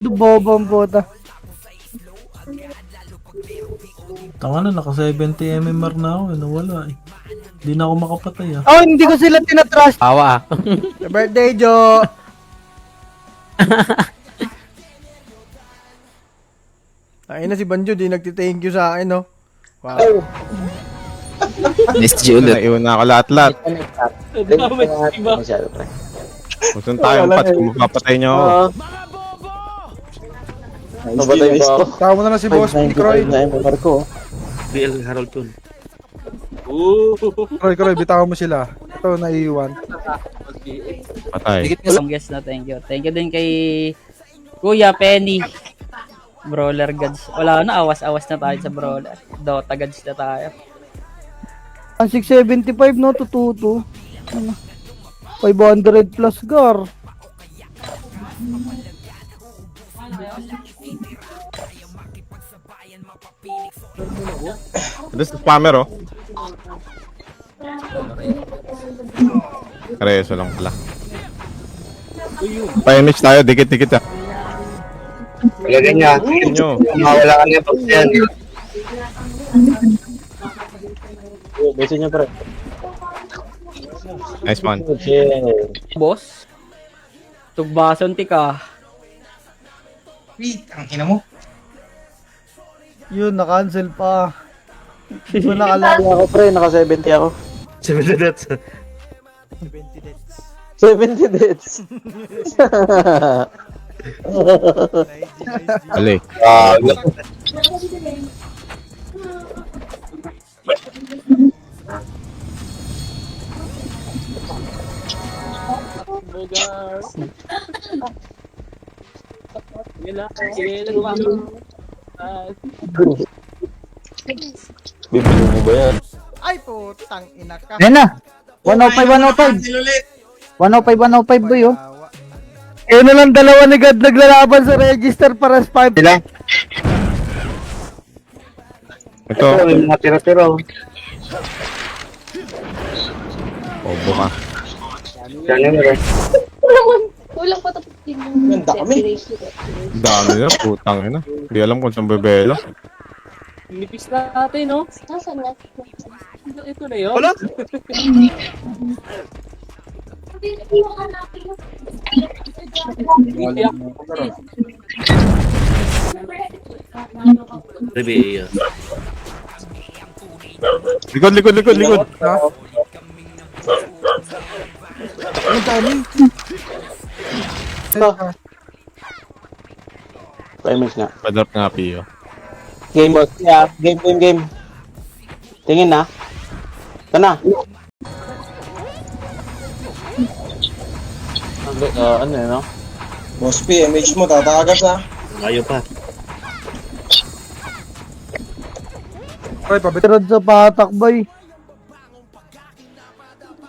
Bobo ang puta. Tanga na, naka 70 MMR na ako, nawala eh. Hindi na ako makapatay ah. Oh, hindi ko sila tinatrust. Awa. Happy birthday, Jo! Ay na si Banjo, di nagti-thank you sa akin, no? Wow. Nice ulit. Naiuna ako lahat-lahat. Kung tayong patch, kung mapapatay nyo ako. Mabatay ba ako? Tama mo na lang si Boss P. Croy. BL Harold Tun. Croy, bitaw mo sila. Ito, naiiwan. Patay. Dikit nga guest na thank you. Thank you din kay Kuya Penny. Brawler gods. Wala na, awas-awas na tayo sa brawler. Dota gods na tayo. Ang 675 no, tututo. Ano? 500 plus gar. This is spammer oh. Kareso lang pala. Pa-image tayo, dikit-dikit ah. Lagyan niya. Nyo. Mawala ka niya pag yan. Beso niya pre. Nice one. Boss. Tugbason ti ka. Yun, na-cancel pa. Hindi ko nakalala. Ako pre, naka 70 ako. 70 deaths. 70 deaths. Ali. Bibili mo ba yan? Ay, putang ina ka. Yan na. 105, 105. 105, 105 boy oh. Ayun na lang, dalawa ni God naglalaban sa register para sa 5. Sila? Ito. May mga tira-tira. Obo ka. Yan yun pre. Kulang pa tapos din yung saturation. Ang dami na, putang ina. Hindi alam kung saan bebelo. Nipis natin, no? Nasaan na? Ito na yun. Wala. Rebe. Likod, likod, likod, likod. Ha? Ang dami. Paimage nga. Padrop nga, Pio. Game boss. Yeah, game. Tingin na. Ito na. Ano yun, no? Boss P, image mo, tatakas ha. Ayaw pa. Ay, pabitirad sa patak, boy.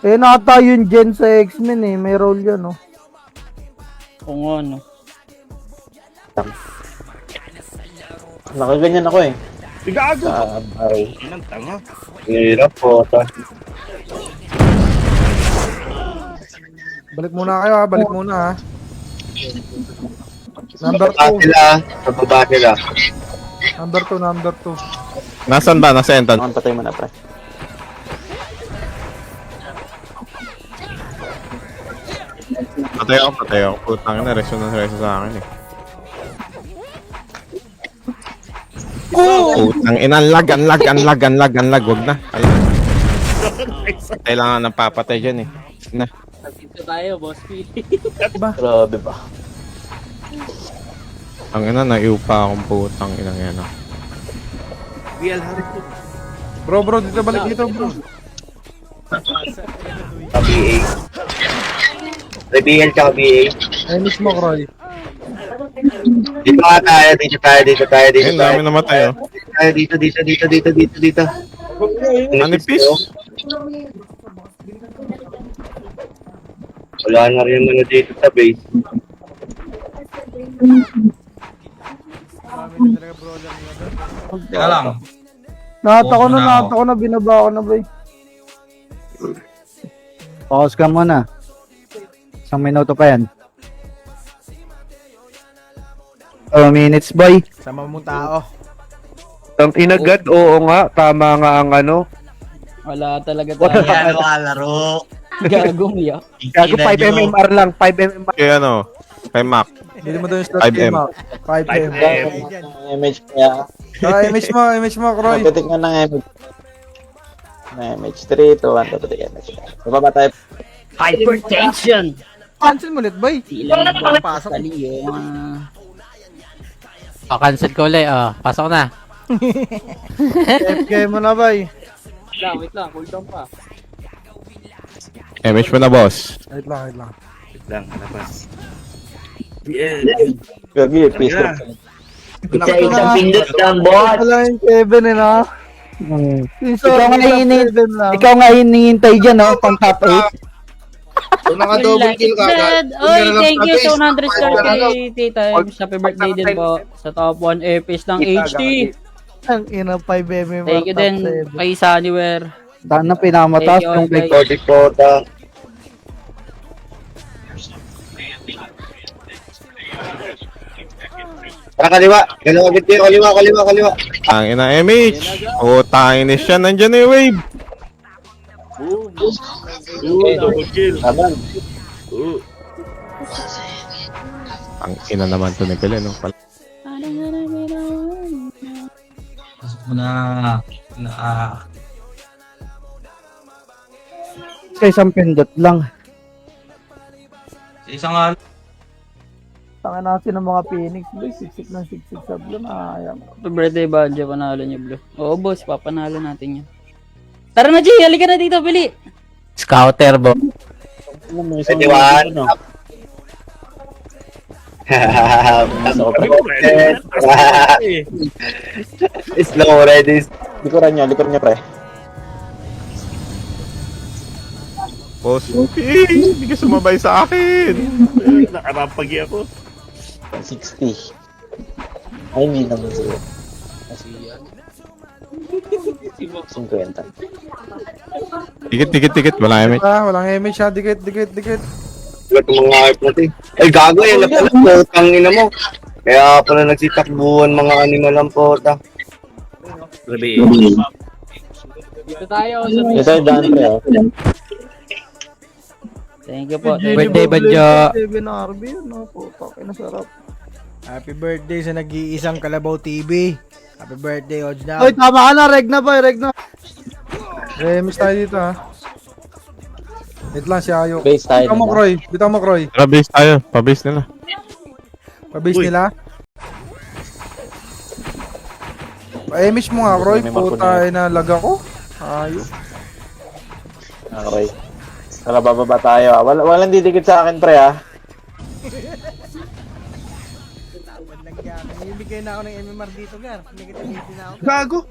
Eh, nata yun Jen sa X-Men eh. May role yan, oh. Kung ano. Nakaganyan ako eh. Gago! Hirap po. Balik muna kayo, ha. Balik muna, ha. Number 2. Pababa sila. Number 2. Nasaan ba? Nasa entrance. Ang patay mo na pre. Patay ako. Putang ina, reso na reso sa akin eh. Putang ina, anlag. Wag na. Kailangan ng papatay dyan eh. Na. Dito tayo, boss P. Grabe ba? Ang ina, naiupa akong putang inang yan ah. Bro, dito balik dito, bro. BA. Reveal ka BA. Ay, mismo, Croy. Dito tayo. Ayun, dami namatay oh. Dito. Manipis. Wala na rin ano dito sa base. Teka lang. Nata ko na, binaba ko na, boy. Pause ka muna. Isang minuto pa yan. minutes, boy. Sama mong tao. Ang inagad, oo nga, tama nga ang ano. Wala talaga tayo. laro. Gagong ya. Gago 5 MMR lang, 5 MMR. Kaya ano, kay Mac. Hindi mo doon yung slot 5M. game out. 5M. Image kaya. Image mo, Croy. Titik nga ng image. Na image 3, 2, 1, 2, titik image. Baba tayo. Hypertension! Cancel mo ulit, boy. Ilang na pasok. Sali yung cancel ko ulit. Pasok na. FK mo na, boy. wait lang, hold on pa. Image mo na, boss. Wait lang. Gagi, peace drop. Isang pindot lang, boss. Wala yung Kevin, eh, no? Ikaw nga hinihintay dyan, no? Pang top 8. Kung naka-double kill ka agad. Oy, thank you sa 100 stars kay Tita Ems. Happy birthday din po sa top 1 airpiece ng HT. Ang ina 5mm. Thank you din kay Sunnywear. Sana pinamataas Thank you, yung guys. Project Kota. Kaliwa, kaliwa. Ang ina MH. Utangin ni siya. Nandyan na yung wave. Taban. Ang ina naman to ni Pele, no? Sa isang pindot lang. Tanga natin ng mga Phoenix, boy. Siksik ng siksik sa blue. Ayam. Happy birthday, Banjo. Panalo niyo, Blue. Oo, boss. Papanalo natin yan. Tara na, G. Halika na dito, Bili. Scouter, bo. Slow ready. Likuran niya, pre. Boss, okay. Hindi ka sumabay sa akin. 60. Ay, hindi naman sila. 50. Tikit. Wala MH. Walang image ha. Dikit. Ba't mga hype natin? Ay, gago eh. Naputang ina mo. Kaya pala nagsitakbuhan mga animal ang pota. Dito tayo. Ito yung daan, pre. Thank you po. Birthday, Banjo. Kevin RB, no? Putak, nasarap. Happy birthday sa nag-iisang Kalabaw TV. Happy birthday, Ojna. Hoy, tama ka na. Reg na, boy. Reg na. Miss tayo dito ha. Wait lang si Ayo. Base tayo. Bitaw mo, Croy. Tara, base tayo. Pa-base nila. Pabase nila. Pa-image mo nga, Croy. Puta na lag ako. Ayos. Okay. Tara, bababa tayo. Walang didikit sa akin, pre, ha? Ibigay na ako ng MMR dito, Gar. Negative 80 na ako. Gago.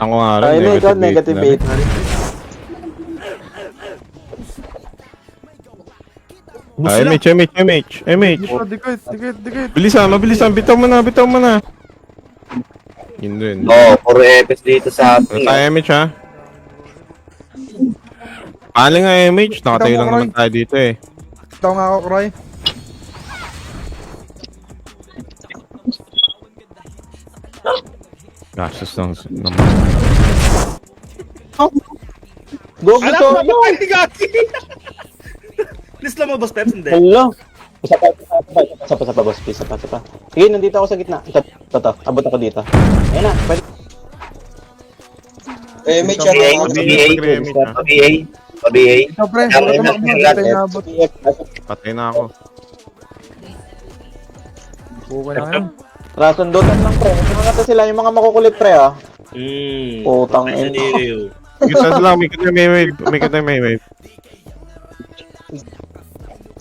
Ako nga rin. Ay, ikaw, negative 8. MH. Dikit. Bilisan. Bitaw mo na. Yun din. Oo, puro epes dito sa atin. Tayo MH, ha? Paano nga MH? Nakatayo lang naman tayo dito, eh. Bitaw nga ako, Croy. Gastos naman. Go, gusto. Please lang mo, boss Peps, hindi. Hello. Isa pa, boss. Isa pa. Sige, nandito ako sa gitna. Ito. Abot ako dito. Ayun na. Pwede. May chat ako. PBA. Ito, pre. Wala tumakbo. Patay na abot. Patay na ako. Buka na yan. Rasundutan lang, pre. Ano natin sila? Yung mga makukulit, pre, ha? Putang ina. Kita lang, may kita may wave.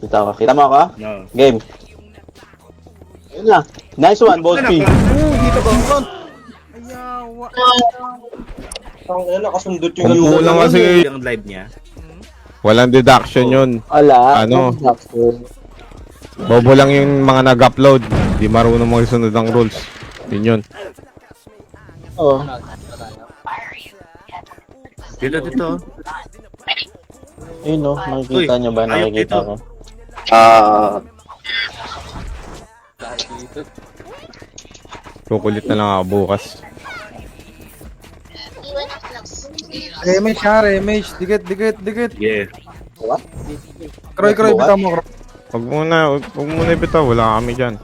Kita mo ako? No. Game. Ayun na. Nice one, boss P. Dito ba ako? Ayawa. Ang ina, nakasundot yung Kung kulang kasi yung live niya. walang deduction yun. Ala. Ano? Bobo lang yung mga nag-upload. Di marunong mga sunod ang rules. Yun. Oo. Dito. Ayun, no. Nakikita nyo ba? Nakikita ko. Kukulit na lang ako bukas. Remage ha, remage. Dikit. Yeah. Kroy, bitaw mo, Kroy. Huwag muna ibitaw, wala kami dyan.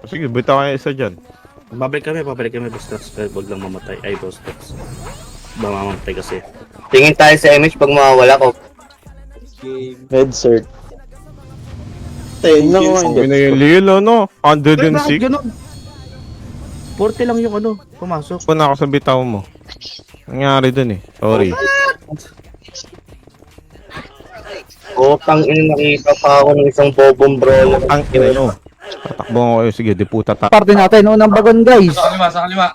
Sige, bitaw kayo isa dyan. Babalik kami, Bostox. Huwag lang mamatay. Ay, Bostox. Ba mamamatay kasi. Tingin tayo sa image pag mawawala ko. Head cert. Tingnan ko Sabi hindi. na yung Lil, ano? 106. 40 lang yung ano, pumasok. Puna ako sa bitaw mo. Nangyari dun eh. Sorry. Tang ina, nakita pa ako ng isang bobong brawler. Ang ina nyo. Tatakbo ko kayo. Sige, diputa ta. Parte natin, unang bagon guys. Nasa kaliwa.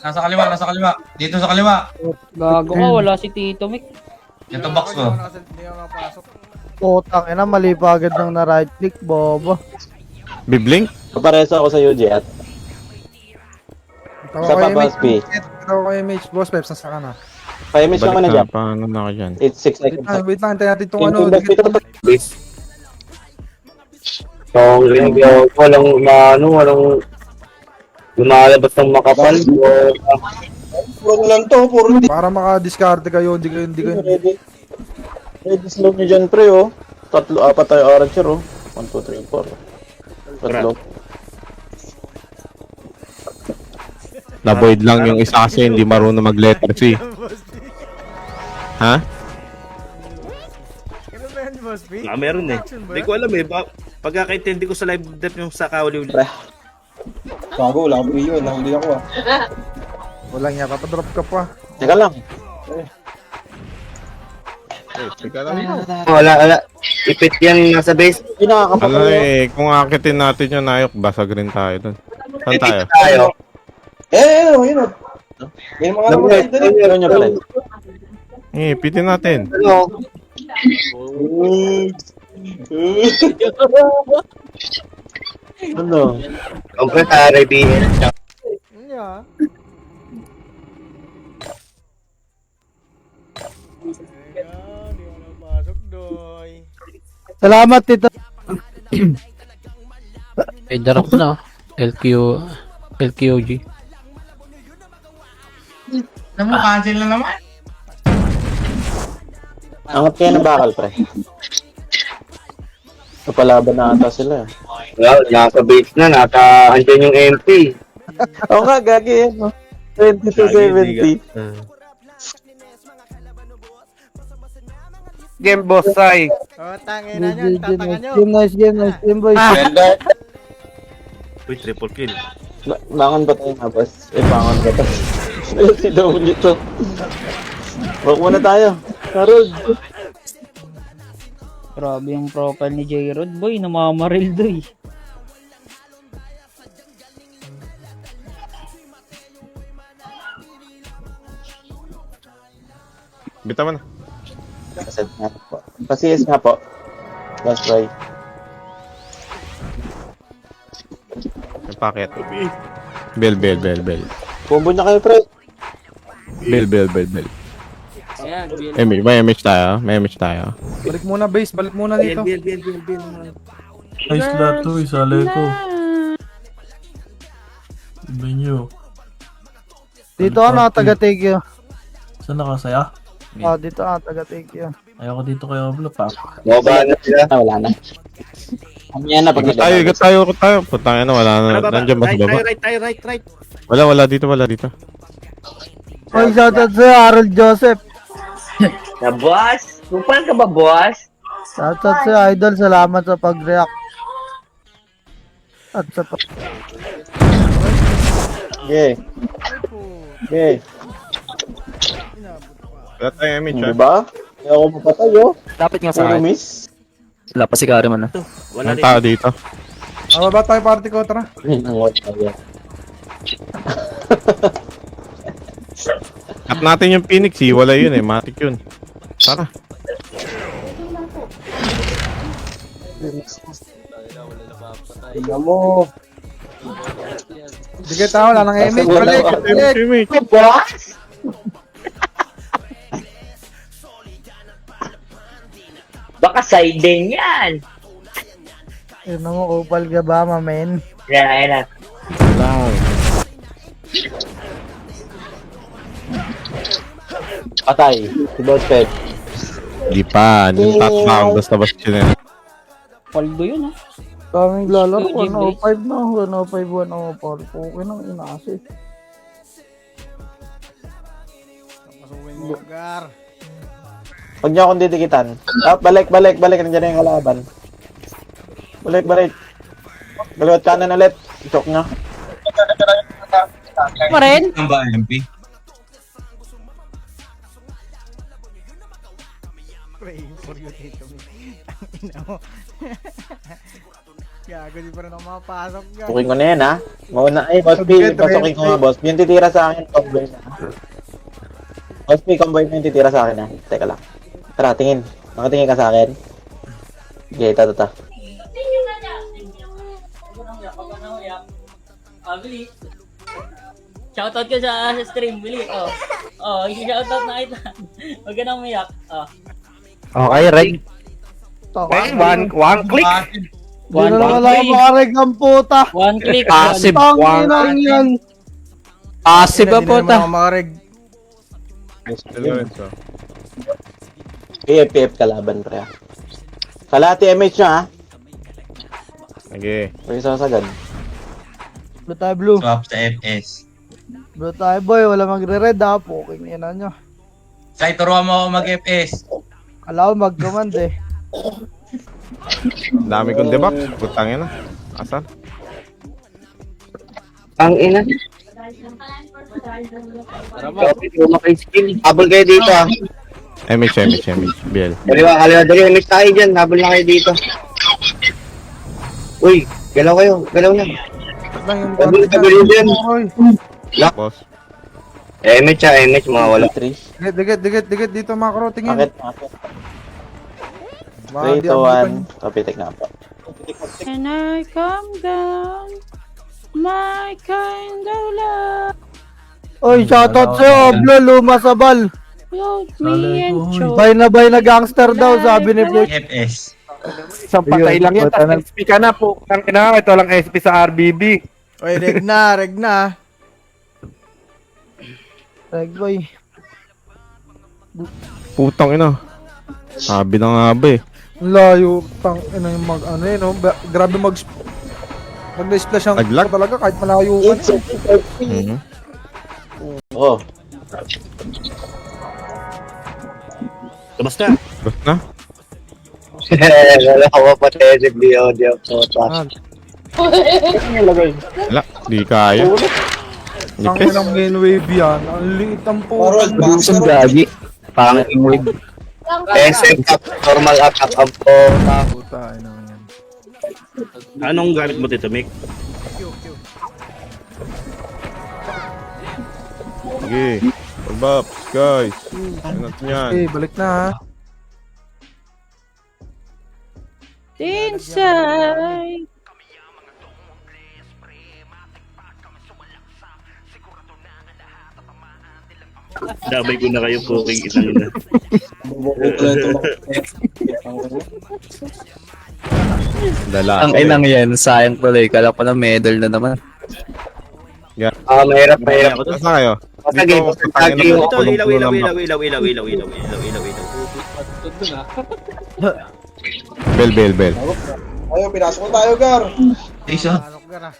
Dito sa kaliwa. Gago ka, wala si Tito Mick. Ito box ko. Putang ina, mali pa agad nang na right click, bobo. Bibling? Papareso ako sa UJ at sa Papas P. Tawa kayo, Mitch. Boss Peps, nasa ka na. Pa-image naman na dyan. Paano na ako dyan? 8, 6 seconds. Wait lang, antayin natin itong ano. Please. So, walang lumalabas ng makapal. Puro lang to, puro Para maka-discard kayo, hindi kayo. ready. Ready slow nyo dyan, pre, oh. 3, 4 tayo archer, oh. 1, 2, 3, 4. Tatlo. Na-void lang yung isa kasi hindi marunong mag-letter C. Ha? Meron eh. Hindi ko alam eh. Pagkakaintindi ko sa live death yung sa kauli-uli. Bago, wala akong iyo. Nahuli ako, ah. Walang niya, papadrop ka pa. Teka lang. Wala. Ipit yan nasa base. Hindi nakakapag- Ano eh, kung akitin natin yung nayok, basag rin tayo dun. Saan tayo? Tayo. Yun, oh. Yung mga naman dito rin. Ano nyo pala? Eh, pitin natin. Ano? Ano? Siyempre tayo, BN. Yeah. Salamat, Tito. May darap na. LQOG. Cancel na naman. Angat kayo ng bakal, pre. Kapalaban na ata sila. Well, nasa base na, andyan yung MP. Oo nga, gagi yan, no? 22-70. Game boss, ay. Oh, tangin na nyo, tatanga nyo. Game boys. Uy, triple kill. Bangon ba tayo nga, boss? Bangon ba tayo? Si W to. Wag muna tayo. Harold. Grabe yung profile ni J-Rod, boy. Namamaril doy. Bita mo na. Pasend nga po. Pasiyes nga po. Last try. Yung packet. Bell. Combo na kayo, pre. Bell. May image tayo. Balik muna, base. Balik muna dito. Bill. Nice lahat to, isali ko. Iba nyo. Dito ano, taga-take yun. Saan nakasaya? Dito taga-take yun. Ayoko dito kayo vlog pa. Mababa na sila. Wala na. Mamaya na pag Igot tayo. Putang ina, wala na. Nandiyan ba sa baba? Right. Wala dito. Oy, shoutout sa'yo, Harold Joseph. Na boss? Kupal ka ba boss? Shoutout sa'yo, Idol. Salamat sa pag-react. At sa Okay. Wala tayong image, ha? Diba? Kaya ako mapatay, oh. Dapat nga Puro miss. Wala pa si Karim ano. Wala Ang tao dito. Baba tayo party ko, tara. Yun ang watch tayo. Cut natin yung Phoenix, wala yun eh. Matic yun. Tara. Tingnan mo. Dikit tayo, wala nang image. Balik. Image. Baka siding yan. Yun mo, upal ka ba, mamen? Yan na. Lang. Patay. Si Boss Pep. Di pa. Yung touchdown. Basta yun eh. Paldo yun ha. Daming lalaro, Sige, 105 na, 105, 104. Okay nang inaasi. Pasukin mo, Gar. Huwag niyo akong didikitan. Balik. Nandiyan na yung kalaban. Balik. Galiwat kanan ulit. Choke nyo. Pa rin? Ano ba, MP? Praying for you, Tito. Ang ina mo. Gago, di pa rin ako makapasok, Gar. Pukin ko na yan, ha? Mauna, Boss P, pasukin ko nga, Boss. Yung titira sa akin, convoy na. Boss P, convoy mo yung titira sa akin, ha? Teka lang. Tara, tingin. Nakatingin ka sa akin. Okay, ito. Bili. Shoutout ka sa stream, Bili. Shoutout na kita. Huwag ka nang umiyak. Okay, Reg. One click. Hindi na lang alam makareg ang puta. One click. Passive. Tanginang yan. Passive ba po Hindi na ta? mga makareg. PFPF kalaban, pre. Kalahati MH nyo, ha? Sige. Pwede sasagad. Blue tayo, blue. Swap sa FS. Blue tayo, boy. Wala magre-red, ha. Puking ina nyo. Sai, turuan mo ako mag-FS. Kala ko mag-command, eh. Dami kong debug. Putangin na. Asan? Ang ina. Habol kayo dito ah. MH. Biel. Kaliwa, dali. Image tayo dyan. Habol na kayo dito. Uy, galaw na. Lang yung Habol dyan. Boss. Image mga wala. 3. Digit dito, macro. Tingin. Bakit? 3, 2, 1. Kapitik na po. Can I come down? My kind of love. Oy, shoutout sa'yo, Oblo, lumasabal. Load me and show. Bay na gangster daw, sabi ni Flo. FS. Isang patay lang yan. Tapos SP ka na po. Ito lang SP sa RBB. Oy, reg na. Reg, boy. Putang ina. Sabi na nga ba eh. Layo, tang ina yung ano eh, no? Grabe mag-splash ang Naglag? talaga kahit malayo ka na. Oh. Basta. Basta. Wala ko pa tayo di audio po. Wala. Di kaya. Ang Nipis. ilang main wave yan. Ang liit ang po. Busong gagi. Pangit yung wig. SM up, normal up ang po. Puta, ay naman yan. Anong gamit mo dito, Mick? Sige. Pagbaps, guys. Ano natin yan? Okay, balik na ha. Inside. Dabay ko na kayo po kay isang ina. Dala. Ang inang yan, sayang tuloy. Kala ko na medal na naman. Mahirap. Saan kayo? Sige, Putangin na. Ito, ilaw. Bel. Isa. Pasok, Gar, ha.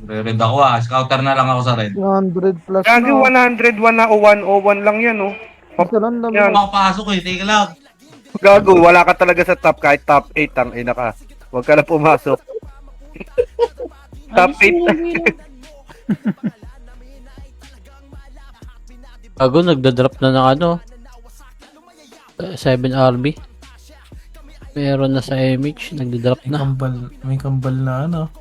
Red ako scouter na lang ako sa red. 100 plus Gagi, na. 101 na o 101 lang yan, oh. Kasi lang dami. Yan. Makapasok teka lang. Gago, wala ka talaga sa top kahit top 8 ang ina ka. Huwag ka na pumasok. Top 8. Bago, nagda-drop na ng ano. 7 RB. Meron na sa MH, nagda-drop na. May kambal na ano.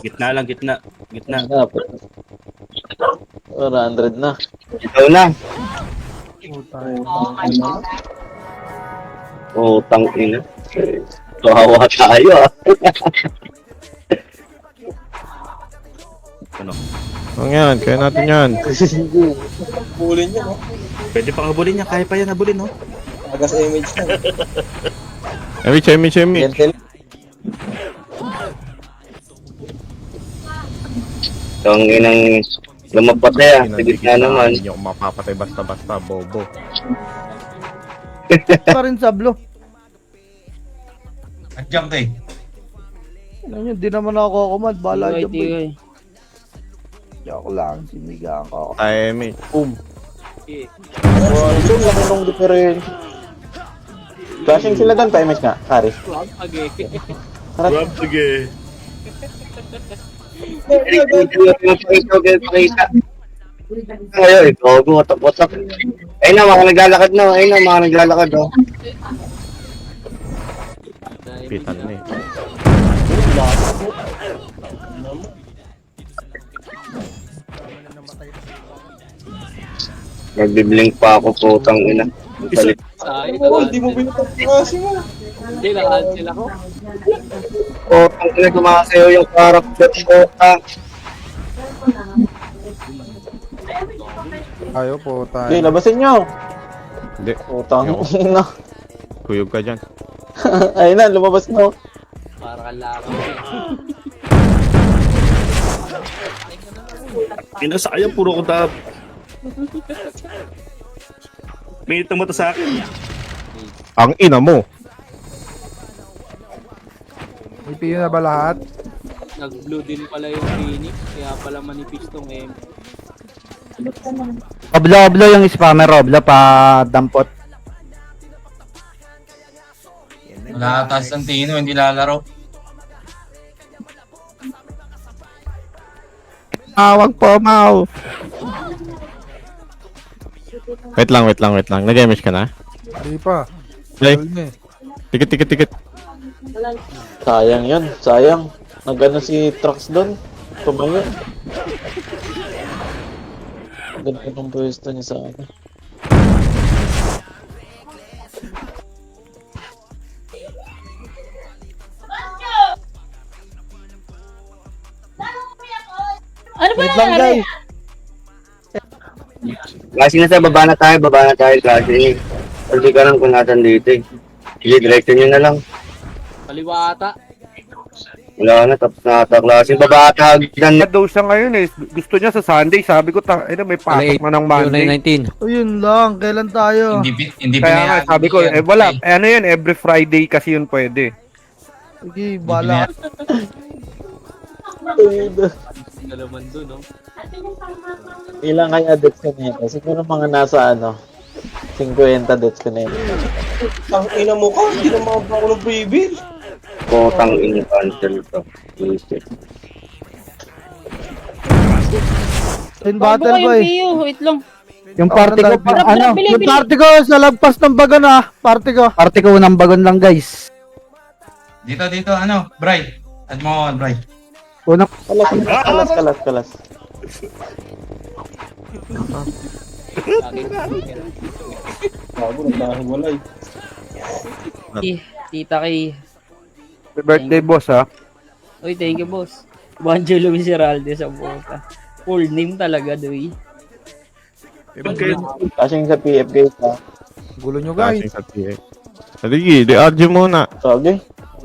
Gitna lang. 100 na. Ikaw na. Oh, tang ina. Kawawa tayo ah. Ang yan, kaya natin yan. Pulin niya, no? Pwede pang habulin niya, kaya pa yan habulin, no? Agas image na. Emi. Gentle. Ang inang lumapatay ah. Sigit na naman. Hindi nyo mapapatay basta-basta, bobo. Pa rin sablo. Adjunct eh. Ano yun, di naman ako kumad. Bala Tigay, dyan, boy. tigay. Joke lang, sinigaan ko. Ay, Emi. Boom. Wow, ito laki nung difference. Flashing sila doon, pa-image nga, Kari. Rob, sige. Pakita. Ayun, gogo, otak-otak. Ayun na, mga naglalakad na. Oh. Pitan na eh. Nagbiblink pa ako, putang ina. Palit. Hindi mo binutang mo. Hindi, nakancel ako. Putang ina, kumasayo yung character ko. Ayaw po tayo. Okay, labasin nyo. Hindi. Putang Ayoko. ina. Kuyog ka dyan. Ayun na, lumabas na. Para kalakang. Sayang, puro ko tap. Minit ang mata sa akin. Ang ina mo. May piyo na ba lahat? Nag-blue din pala yung Phoenix. Kaya pala manipis tong M. Oblo yung spammer, Oblo pa dampot. Wala atas ng Tino, hindi lalaro. Wag po, Mau. Wait lang. Nag-image ka na? Hindi pa. Play. Ayun eh. Tikit. Sayang yun, sayang. Nagano si Trox doon. Tumayo. Ganda ng pwesto niya sa akin. Ano ba Wait lang, nangyari? guys. Kasi nasa baba na tayo kasi. Hindi ka lang kung nasan dito eh. Sige, direkto nyo na lang. Kaliwa ata. Wala na, tapos na ata klase. Baba ata hagdan. Daw siya ngayon eh. Gusto niya sa Sunday. Sabi ko, may pasok man ng Monday. Ayun lang, kailan tayo? Hindi Kaya nga, pinayagan sabi ko, yan. wala. Ano yun, every Friday kasi yun pwede. Sige, bala. Nalaman doon, no? Ilang kaya deaths ko na yun? Siguro mga nasa 50 deaths ko na yun. Ang ina mo ka, hindi na makabang ako ng previous. Putang ina, cancel to. In Bago battle kayong boy. PU, wait lang. Yung party ko, Ano? Bili. yung party ko sa lagpas ng bagon ah. Party ko ng bagon lang guys. Dito, Bray. Add mo ako, Bray. Kalas. Tita kay... Happy birthday boss ha. Uy, thank you, boss. Banjo Luis Heralde sa buka. Full name talaga, doy. Kasi sa PF guys ha. Gulo nyo guys. Sa PA. Sige, di-argue muna. Sabi.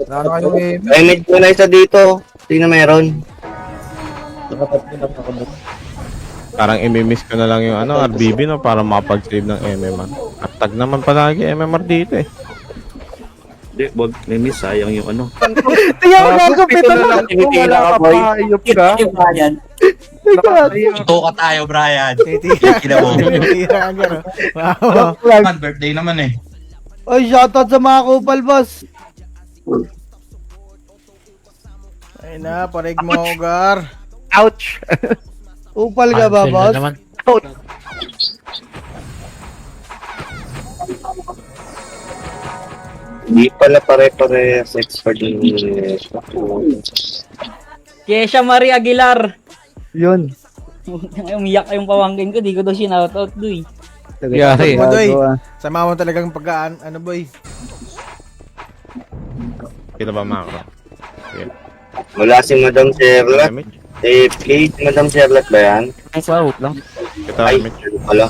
Wala kayong Ay, may na isa dito. Tingnan meron. Parang i-miss ko na lang yung RBB no para mapag-save ng MMR. Tag naman palagi MMR dito eh. Hindi, wag, may miss, sayang yung ano. Tingnan mo gagapit na lang. Wala ka pa, ayop ka. Tuka tayo, Brian. Titira mo. Titira ka, no? Wow. Birthday naman eh. Ay, shoutout sa mga kupal boss. Ayun na, parig mo, Gar. Ouch. Kupal ka ba boss? Hindi pala pare-parehas expert yung Kesha Marie Aguilar. Yun. Umiyak yung pawangkin ko, di ko daw sinoutout, doy. Yari. Sama mo talagang pagkaan, boy. Kita ba macro? Wala si Madam Sherla. AFK, Madam Charlotte ba yan? Ay, out lang. Kita, Ay, Mitch. wala.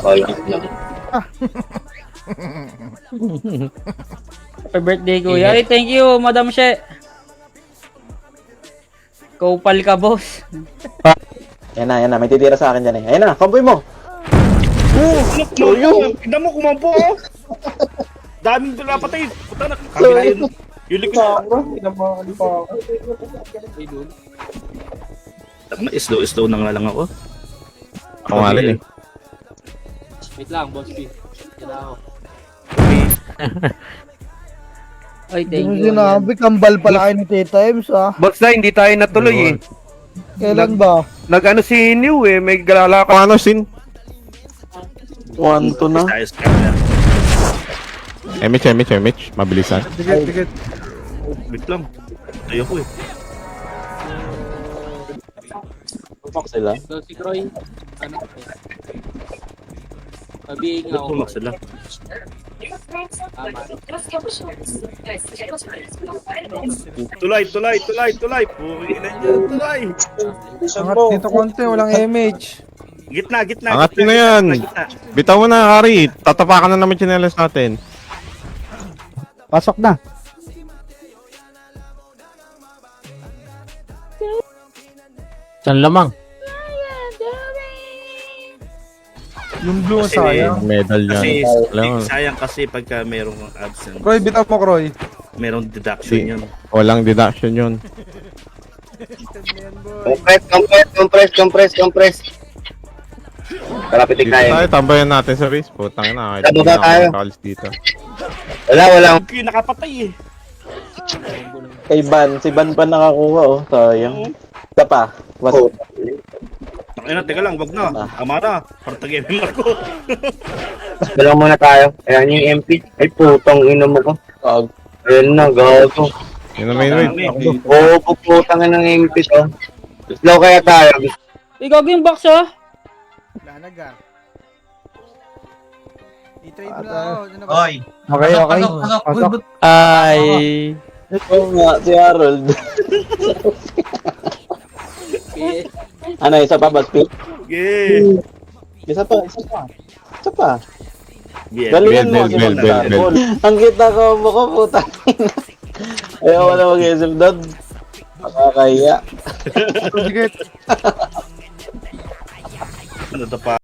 Happy birthday, kuya. Ay, thank you, Madam She. Kaupal ka, boss. Yan na. May titira sa akin dyan eh. Ayan na, comboy mo. Tignan mo, kumampo oh. Daming napatay. Puta na, kabila yun. Yung likod. Slow na nga lang ako. Ako nga rin eh. Wait lang, boss P. Ay, thank Yung you. sinabi, kambal pala kayo ni T-Times ah. Boss na, hindi tayo natuloy eh. Kailan ba? Nag-ano si New eh, may galala ka. Ano, Sin? 1-2 na. Ayos ka na. Mitch. Mabilisan. Dikit. Wait lang. Tayo ko eh. Fuck sila. So, si Croy, ano? Sabihin nga Ba't ako. pumak sila? Tulay. Puwi na niya, tulay. Angat dito konti, walang MH. Gitna. Angat mo na yan. Bitaw mo na, Ari. Tatapakan na naman chinelas natin. Pasok na. San lamang? Yung blue Kasi sayang. Medal Kasi yan. Alam mo, sayang kasi pagka merong absent, Croy, bitaw mo Croy. merong deduction yun. walang deduction yun. Compress. Tara, pitik Dito tayo, tayo. tambayan natin sa race. Putang na, kahit Tara, hindi na ako tayo. makalis dito. Wala. Yung nakapatay eh. Kay Ban, si Ban pa nakakuha oh. Sayang. Isa pa. Was Teka lang, wag na. Amara, parang tag-MMR ko. Dalaw muna tayo. Ayan yung MP. Ay, putang ina mo ko. Ayan na, gago. Yun na main wave. Oo, puputang ng MP to. Slow kaya tayo. Ikaw yung box, oh. Lanag ah. I-trade mo na ako. Oy. Okay. Pasok. Ay. ito nga, si Harold. Ano, isa pa ba, Speed? Yeah. Isa pa. Yeah. Galingan mo Bel. kasi mag-tarbol. Ang kita ko ko, puta. Ayaw ko na mag-isip doon. Makakaya. Ano to pa?